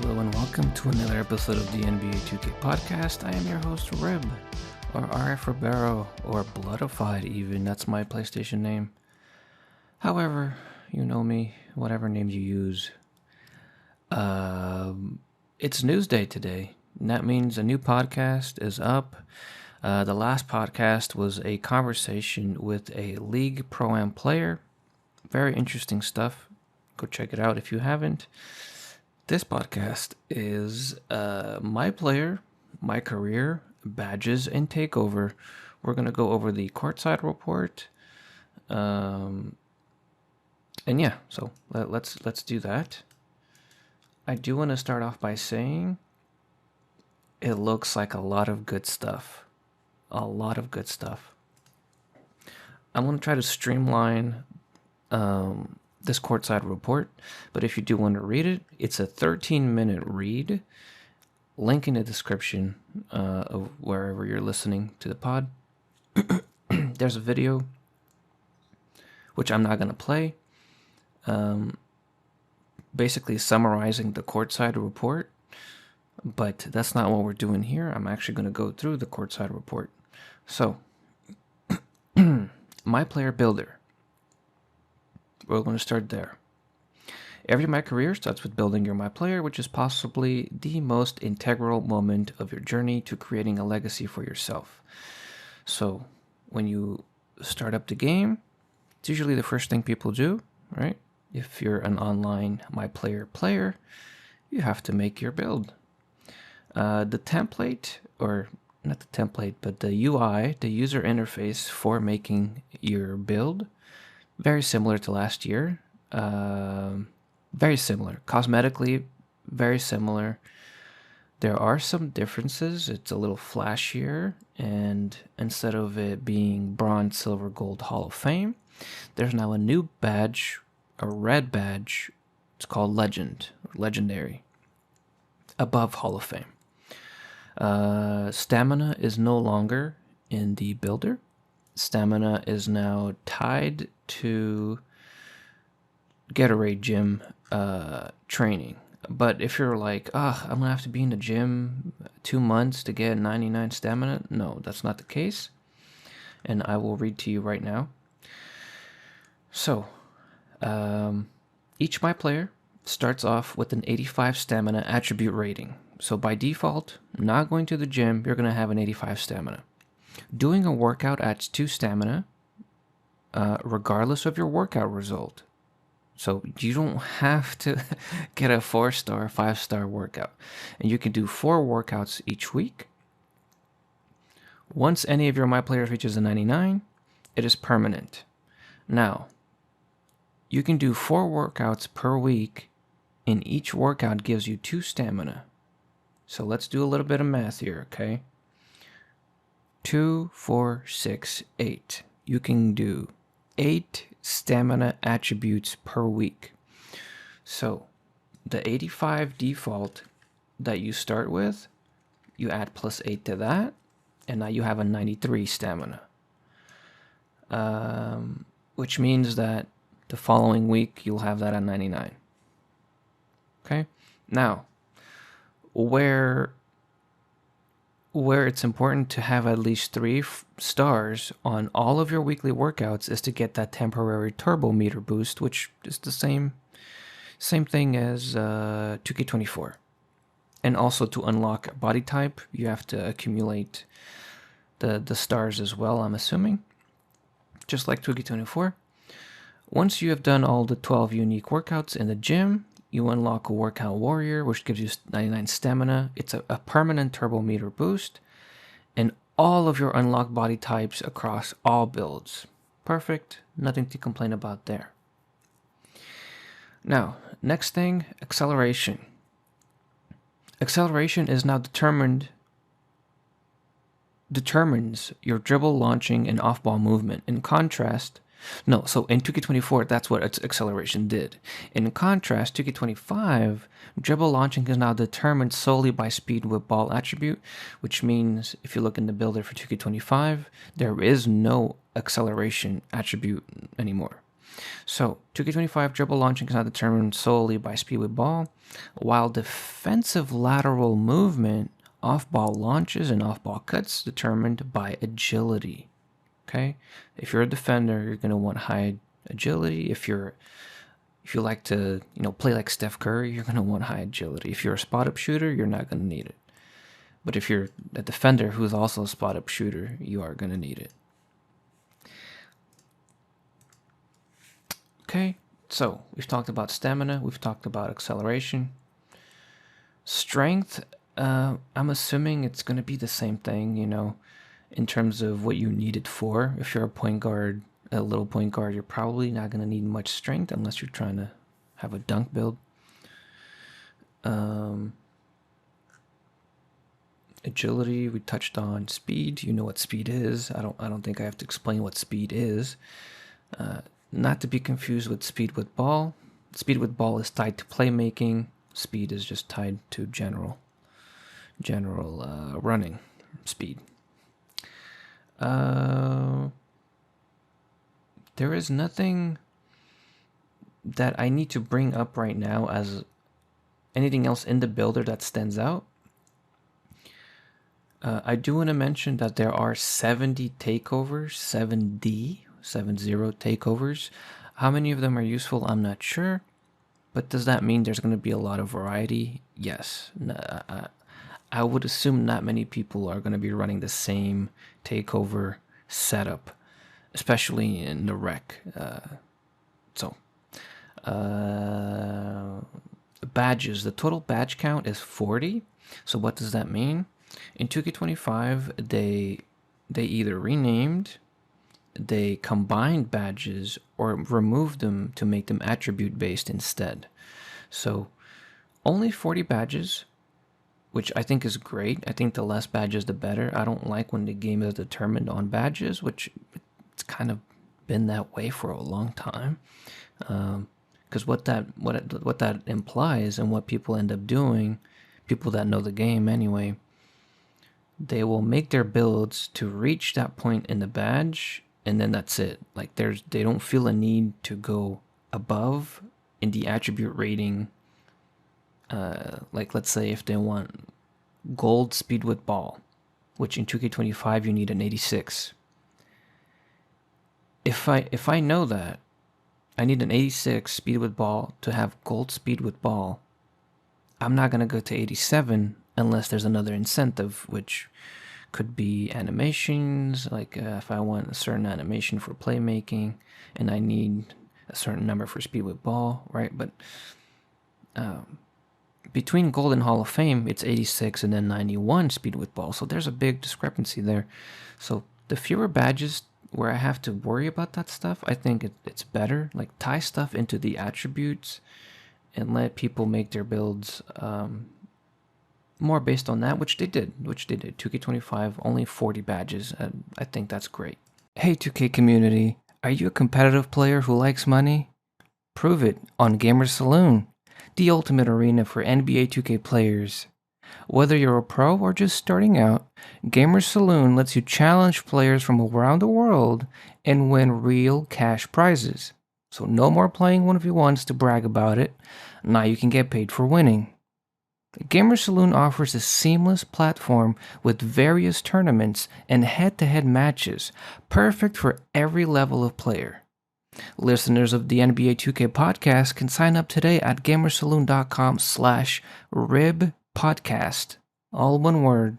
Hello and welcome to another episode of the NBA 2K podcast. I am your host, Rib, or RF Ribeiro, or Bloodified even. That's my PlayStation name. However, you know me, whatever name you use. It's news day today. And that means a new podcast is up. The last podcast was a conversation with a League Pro-Am player. Very interesting stuff. Go check it out if you haven't. This podcast is MyPLAYER, MyCAREER, badges, and Takeover. We're going to go over the Courtside report. And yeah, so let's do that. I do want to start off by saying it looks like a lot of good stuff. A lot of good stuff. I'm going to try to streamline this Courtside report, but if you do want to read it, it's a 13-minute read. Link in the description of wherever you're listening to the pod. There's a video, which I'm not going to play, basically summarizing the Courtside report, but that's not what we're doing here. I'm actually going to go through the Courtside report. So, MyPLAYER Builder. We're going to start there. Every MyCAREER starts with building your MyPLAYER, which is possibly the most integral moment of your journey to creating a legacy for yourself. So, when you start up the game, it's usually the first thing people do, right? If you're an online MyPLAYER player, you have to make your build. The template, or not the template, but the UI, the user interface for making your build, very similar to last year. Very similar. Cosmetically, very similar. There are some differences. It's a little flashier, and instead of it being bronze, silver, gold, Hall of Fame, there's now a new badge, a red badge. It's called Legend, or Legendary, above Hall of Fame. Stamina is no longer in the builder. Stamina is now tied to Gatorade gym training. But if you're like, I'm going to have to be in the gym 2 months to get 99 stamina, no, that's not the case. And I will read to you right now. So, each MyPLAYER starts off with an 85 stamina attribute rating. So by default, not going to the gym, you're going to have an 85 stamina. Doing a workout adds 2 stamina, regardless of your workout result. So you don't have to get a 4-star, 5-star workout. And you can do 4 workouts each week. Once any of your MyPLAYERs reaches a 99, it is permanent. Now, you can do 4 workouts per week, and each workout gives you 2 stamina. So let's do a little bit of math here, okay? 2, 4, 6, 8. You can do 8 stamina attributes per week. So the 85 default that you start with, you add plus 8 to that, and now you have a 93 stamina. Which means that the following week you'll have that at 99. Okay? Now, where it's important to have at least 3 stars on all of your weekly workouts is to get that temporary turbo meter boost, which is the same thing as 2K24. And also to unlock body type, you have to accumulate the stars as well, I'm assuming. Just like 2K24. Once you have done all the 12 unique workouts in the gym, you unlock a Workout Warrior, which gives you 99 stamina. It's a permanent turbo meter boost. And all of your unlocked body types across all builds. Perfect. Nothing to complain about there. Now, next thing, acceleration. Acceleration is now determines your dribble, launching, and off-ball movement. In contrast, so in 2K24, that's what its acceleration did. In contrast, 2K25, dribble launching is now determined solely by speed with ball attribute, which means if you look in the builder for 2K25, there is no acceleration attribute anymore. So 2K25 dribble launching is not determined solely by speed with ball, while defensive lateral movement, off-ball launches, and off-ball cuts determined by agility. Okay, if you're a defender, you're going to want high agility. If you like to play like Steph Curry, you're going to want high agility. If you're a spot-up shooter, you're not going to need it. But if you're a defender who's also a spot-up shooter, you are going to need it. Okay, so we've talked about stamina, we've talked about acceleration. Strength, I'm assuming it's going to be the same thing, in terms of what you need it for. If you're a point guard, a little point guard, you're probably not going to need much strength unless you're trying to have a dunk build. Agility, we touched on speed. You know what speed is. I don't think I have to explain what speed is. Not to be confused with speed with ball. Speed with ball is tied to playmaking. Speed is just tied to general running speed. There is nothing that I need to bring up right now as anything else in the builder that stands out. I do want to mention that there are 70 takeovers, 70 takeovers. How many of them are useful? I'm not sure. But does that mean there's going to be a lot of variety? Yes. I would assume not many people are going to be running the same takeover setup, especially in the rec. Badges. The total badge count is 40. So what does that mean? In 2K25, they either renamed, they combined badges, or removed them to make them attribute based instead. So only 40 badges, which I think is great. I think the less badges the better. I don't like when the game is determined on badges, which it's kind of been that way for a long time. Because what that implies and what people end up doing, people that know the game anyway, they will make their builds to reach that point in the badge, and then that's it. Like they don't feel a need to go above in the attribute rating. Like let's say if they want gold speed with ball, which in 2K25 you need an 86. If I know that I need an 86 speed with ball to have gold speed with ball, I'm not gonna go to 87 unless there's another incentive, which could be animations, like if I want a certain animation for playmaking and I need a certain number for speed with ball, right? But between Gold and Hall of Fame, it's 86 and then 91 speed with ball. So there's a big discrepancy there. So the fewer badges where I have to worry about that stuff, I think it's better. Like tie stuff into the attributes and let people make their builds more based on that, which they did. 2K25, only 40 badges. I think that's great. Hey 2K community, are you a competitive player who likes money? Prove it on Gamer Saloon, the ultimate arena for NBA 2K players. Whether you're a pro or just starting out, Gamer Saloon lets you challenge players from around the world and win real cash prizes. So no more playing 1v1s to brag about it. Now you can get paid for winning. Gamer Saloon offers a seamless platform with various tournaments and head-to-head matches, perfect for every level of player. Listeners of the NBA 2K podcast can sign up today at gamersaloon.com/ribpodcast. All one word,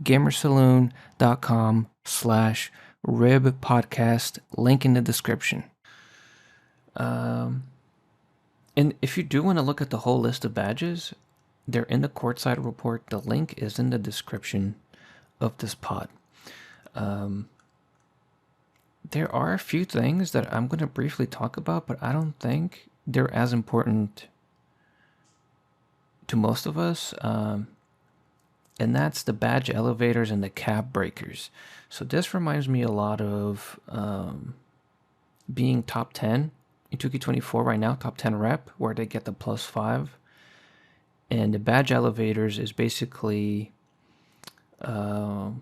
gamersaloon.com/ribpodcast. Link in the description. And if you do want to look at the whole list of badges, they're in the Courtside report. The link is in the description of this pod. There are a few things that I'm going to briefly talk about, but I don't think they're as important to most of us. And that's the badge elevators and the cap breakers. So this reminds me a lot of being top 10 in 2K24 right now, top 10 rep, where they get the +5. And the badge elevators is basically, what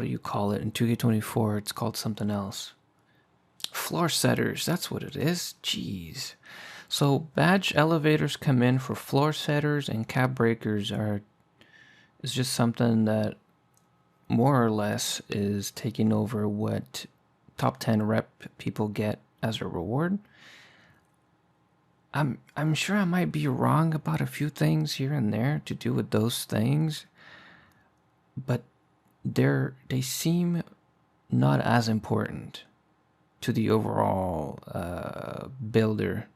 do you call it? In 2K24, it's called something else. Floor setters, that's what it is. Jeez. So badge elevators come in for floor setters, and cap breakers is just something that more or less is taking over what top 10 rep people get as a reward. I'm sure I might be wrong about a few things here and there to do with those things, but they seem not as important to the overall builder.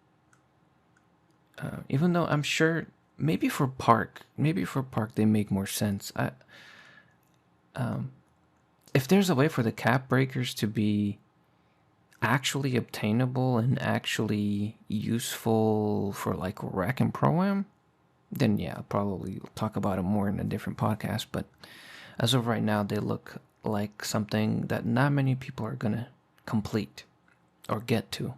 Even though I'm sure maybe for park they make more sense. If there's a way for the cap breakers to be actually obtainable and actually useful for like rec and pro-am, then yeah, I'll probably talk about it more in a different podcast. But as of right now, they look like something that not many people are gonna complete or get to.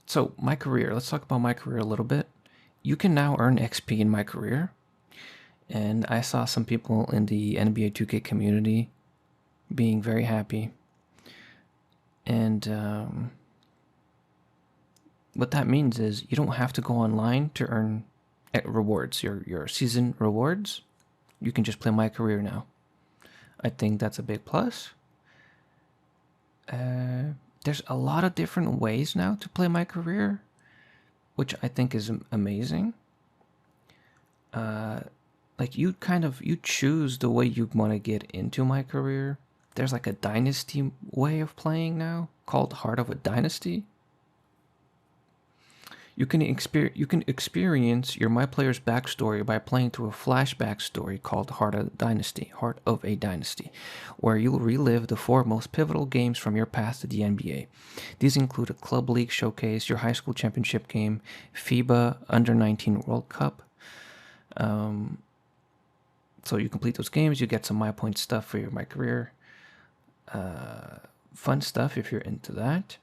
So MyCAREER, let's talk about MyCAREER a little bit. You can now earn XP in MyCAREER, and I saw some people in the NBA 2K community being very happy. And what that means is you don't have to go online to earn rewards, your season rewards. You can just play MyCAREER now. I think that's a big plus. There's a lot of different ways now to play MyCAREER, which I think is amazing. Like you choose the way you want to get into MyCAREER. There's like a dynasty way of playing now called Heart of a Dynasty. You can experience your MyPLAYER's backstory by playing through a flashback story called Heart of a Dynasty, where you'll relive the 4 most pivotal games from your past to the NBA. These include a club league showcase, your high school championship game, FIBA Under-19 World Cup. So you complete those games, you get some MyPoint stuff for your MyCAREER. Fun stuff if you're into that.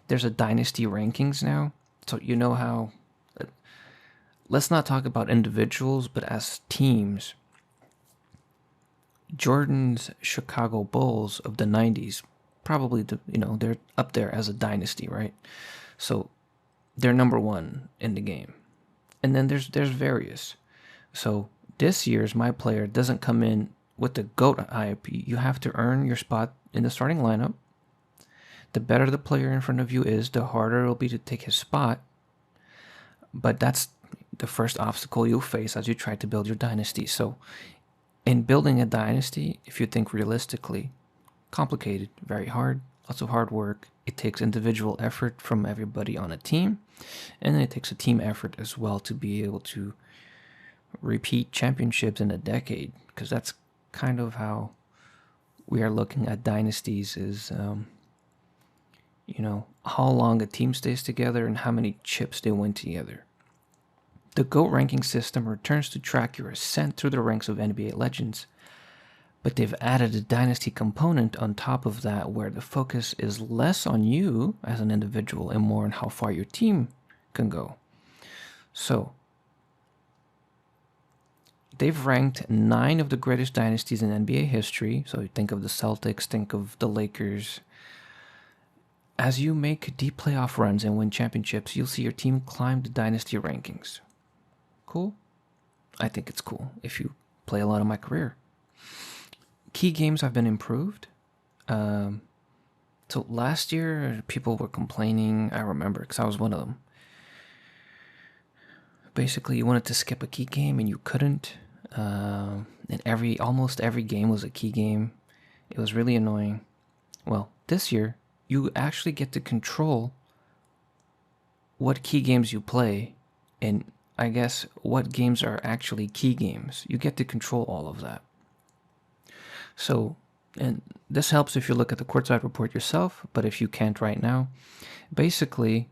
There's a dynasty rankings now. So you know how, let's not talk about individuals, but as teams. Jordan's Chicago Bulls of the 90s, probably, they're up there as a dynasty, right? So they're number 1 in the game. And then there's various. So this year's MyPLAYER doesn't come in with the GOAT hype. You have to earn your spot in the starting lineup. The better the player in front of you is, the harder it'll be to take his spot. But that's the first obstacle you'll face as you try to build your dynasty. So in building a dynasty, if you think realistically, complicated, very hard, lots of hard work. It takes individual effort from everybody on a team. And then it takes a team effort as well to be able to repeat championships in a decade. Because that's kind of how we are looking at dynasties is... how long a team stays together and how many chips they win together. The GOAT ranking system returns to track your ascent through the ranks of NBA legends, but they've added a dynasty component on top of that where the focus is less on you as an individual and more on how far your team can go. So, they've ranked 9 of the greatest dynasties in NBA history. So think of the Celtics, think of the Lakers. As you make deep playoff runs and win championships, you'll see your team climb the dynasty rankings. Cool? I think it's cool if you play a lot of MyCAREER. Key games have been improved. So last year, people were complaining. I remember because I was one of them. Basically, you wanted to skip a key game and you couldn't. And almost every game was a key game. It was really annoying. Well, this year, you actually get to control what key games you play, and I guess what games are actually key games. You get to control all of that. So, and this helps if you look at the Courtside report yourself, but if you can't right now, basically,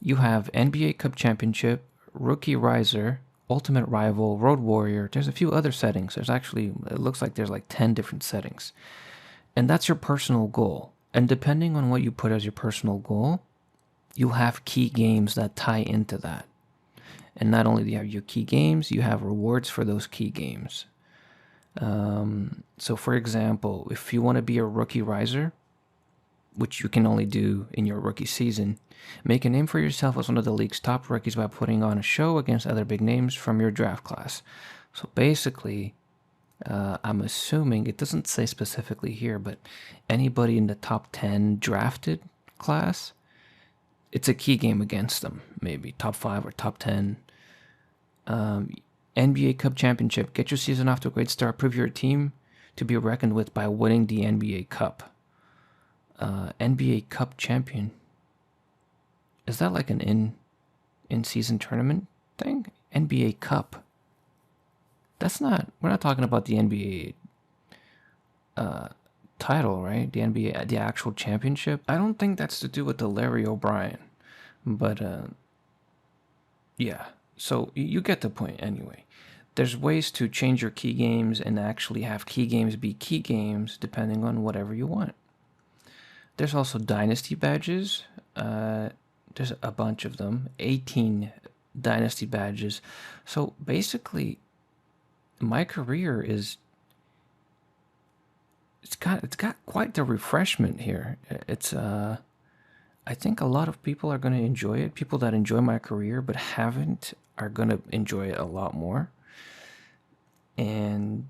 you have NBA Cup Championship, Rookie Riser, Ultimate Rival, Road Warrior. There's a few other settings. It looks like there's like 10 different settings. And that's your personal goal. And depending on what you put as your personal goal, you'll have key games that tie into that. And not only do you have your key games, you have rewards for those key games. So, for example, if you want to be a rookie riser, which you can only do in your rookie season, make a name for yourself as one of the league's top rookies by putting on a show against other big names from your draft class. So basically, I'm assuming, it doesn't say specifically here, but anybody in the top 10 drafted class, it's a key game against them, maybe top 5 or top 10. NBA Cup Championship. Get your season off to a great start. Prove you're a team to be reckoned with by winning the NBA Cup. NBA Cup Champion. Is that like an in-season tournament thing? NBA Cup. That's not... We're not talking about the NBA title, right? The NBA, the actual championship. I don't think that's to do with the Larry O'Brien. But, yeah. So you get the point anyway. There's ways to change your key games and actually have key games be key games depending on whatever you want. There's also dynasty badges. There's a bunch of them. 18 dynasty badges. So basically, MyCAREER is... It's got quite the refreshment here. It's I think a lot of people are going to enjoy it. People that enjoy MyCAREER but haven't are going to enjoy it a lot more. And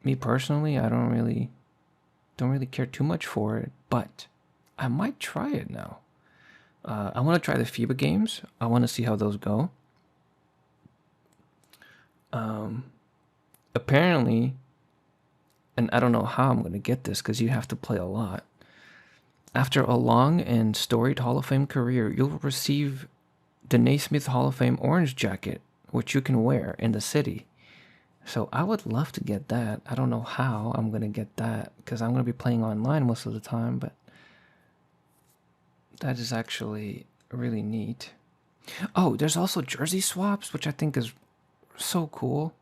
me personally, I don't really care too much for it, but I might try it now. I want to try the FIBA games. I want to see how those go. Apparently, and I don't know how I'm going to get this because you have to play a lot. After a long and storied Hall of Fame career, you'll receive the Naismith Hall of Fame orange jacket, which you can wear in the city. So I would love to get that. I don't know how I'm going to get that because I'm going to be playing online most of the time, but that is actually really neat. Oh, there's also jersey swaps, which I think is so cool.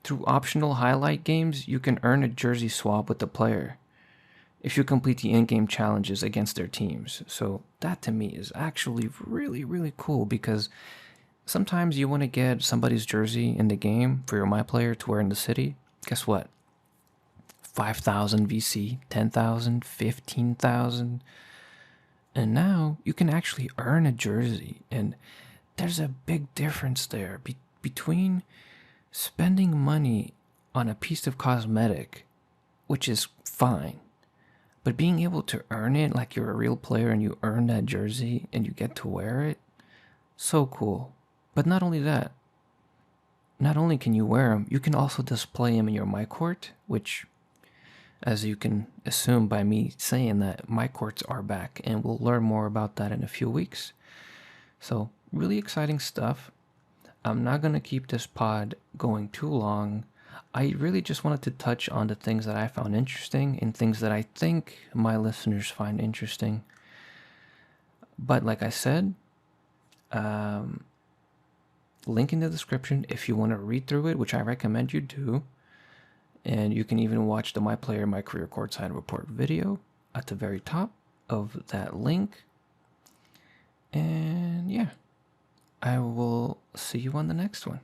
Through optional highlight games, you can earn a jersey swap with the player if you complete the in-game challenges against their teams. So that to me is actually really, really cool because sometimes you want to get somebody's jersey in the game for your MyPLAYER to wear in the city. Guess what? 5,000 VC, 10,000, 15,000. And now you can actually earn a jersey. And there's a big difference there between spending money on a piece of cosmetic, which is fine, but being able to earn it like you're a real player and you earn that jersey and you get to wear it, so cool. But not only that, not only can you wear them, you can also display them in your MyCourt, which, as you can assume by me saying that, MyCourts are back, and we'll learn more about that in a few weeks. So, really exciting stuff. I'm not going to keep this pod going too long. I really just wanted to touch on the things that I found interesting and things that I think my listeners find interesting. But like I said, link in the description if you want to read through it, which I recommend you do. And you can even watch the MyPLAYER, MyCAREER Courtside Report video at the very top of that link. And yeah, I will see you on the next one.